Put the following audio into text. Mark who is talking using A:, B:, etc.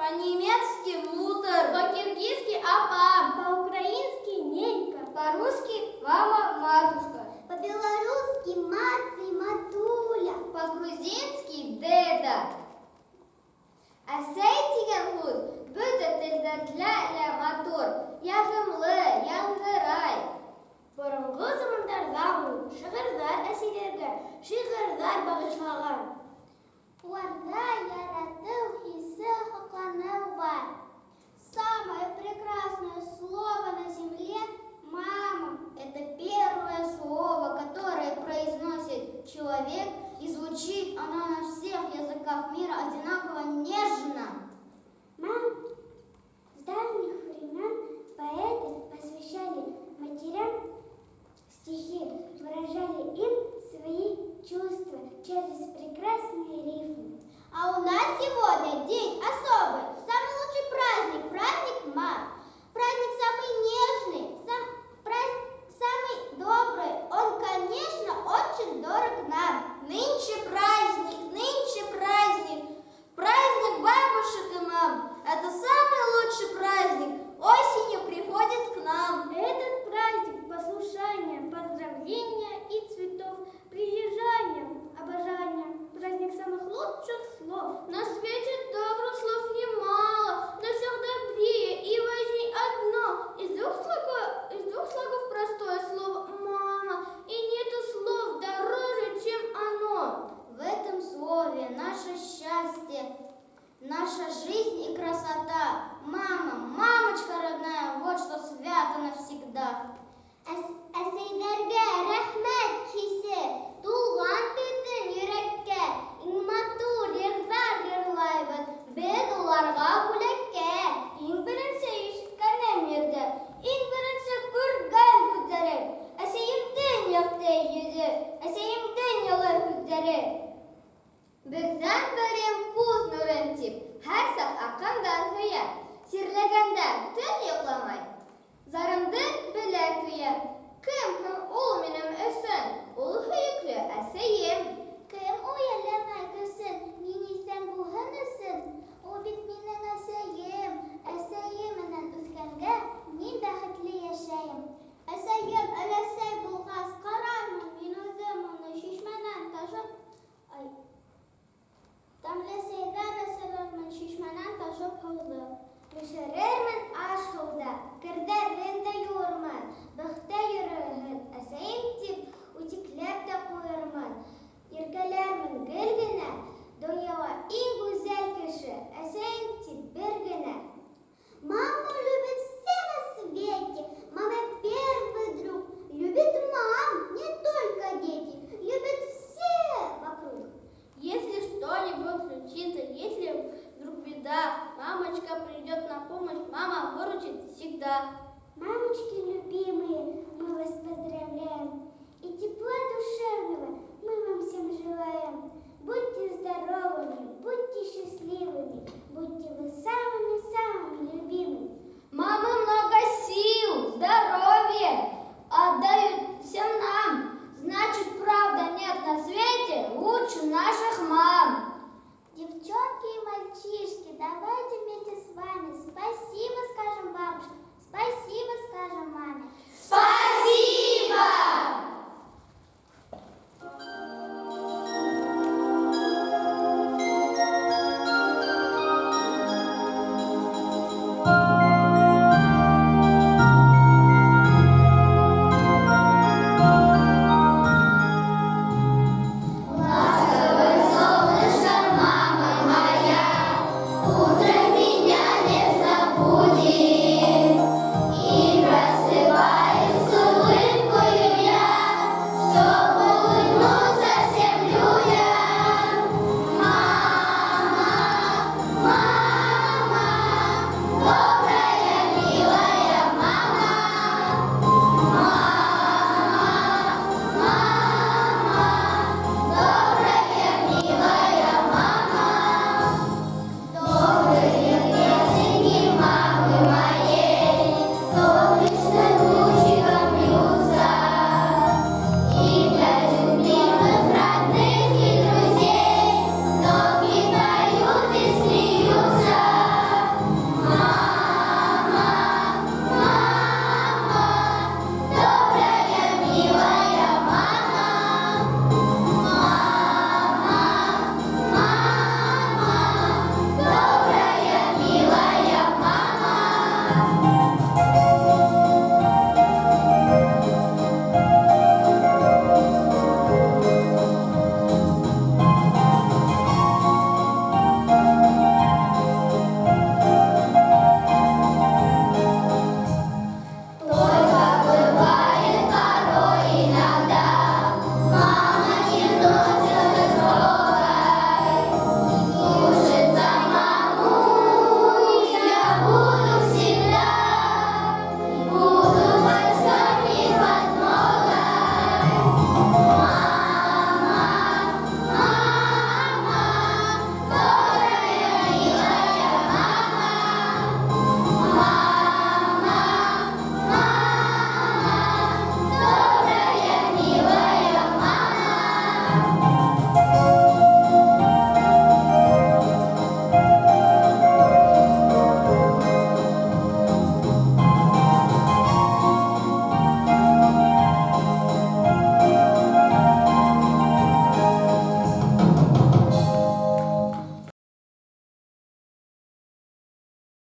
A: По-немецки мутор.
B: По-киргизски апа.
C: По-украински ненька.
A: По-русски мама, матушка.
C: По-белорусски мать и матуля.
A: По-грузински деда. Әсәй тигән һүз бөтә телдәге матур, ягымлы, яңгырай.
C: Борынгы замандарда ул шигырьләр әсирләргә шигырьләр багышлаган. Уларда ярату хисе хаклану бар. Самое прекрасное слово на земле – мама.
A: Это первое слово, которое произносит человек, и звучит оно на всех языках мира одинаково нежно.
C: Мам, с давних времен поэты посвящали матерям стихи, выражали им свои чувства через прекрасные рифмы.
A: А у нас сегодня день особый, самый лучший праздник, праздник мам. Праздник самый нежный, самый добрый, он, конечно, очень дорог нам. Нынче праздник, праздник бабушек и мам. Это самый лучший праздник, осенью приходит к нам.
C: Этот праздник послушания, поздравления и цветов, прилежания, обожания. Праздник самых лучших слов.
B: На свете добрых слов немало, но всех добрее и важней одно. Из двух слогов простое слово «мама», и нету слов дороже, чем оно.
A: В этом слове наше счастье, наша жизнь и красота. Мама, мамочка родная, вот что свято навсегда.
C: Әсәйләргә рәхмәт хисе, туган бөтен йөрәккә, иң матур йырлар йырлайбыз без уларга бүләккә.
A: Иң беренче ишеткәнем йөрде, иң беренче күргән күзләре, әсәемдән якты йөзе, әсәемдән йылы күзләре. Бердән берем күз нурын тип, һәр саф аккандан һөя, сирләгәндә төн йокламай, зарымды белә көя. Кем һәм ул минем өсөн, ул һөекле әсәем.
C: Кем уяламай көсен, мин исән булһын өсөн, ул бит минең әсәем. Әсәем менән үскәнгә мин бәхетле яшәйм. Әсәем өләсәй булгас карармын, мин үзем уны шишмәнән ташып, тәмләсәйдән әсәләрмен шишмәнән ташып һауды.
A: Пешерермен аш һыуда, кердәрен дә юырмын, бөхтә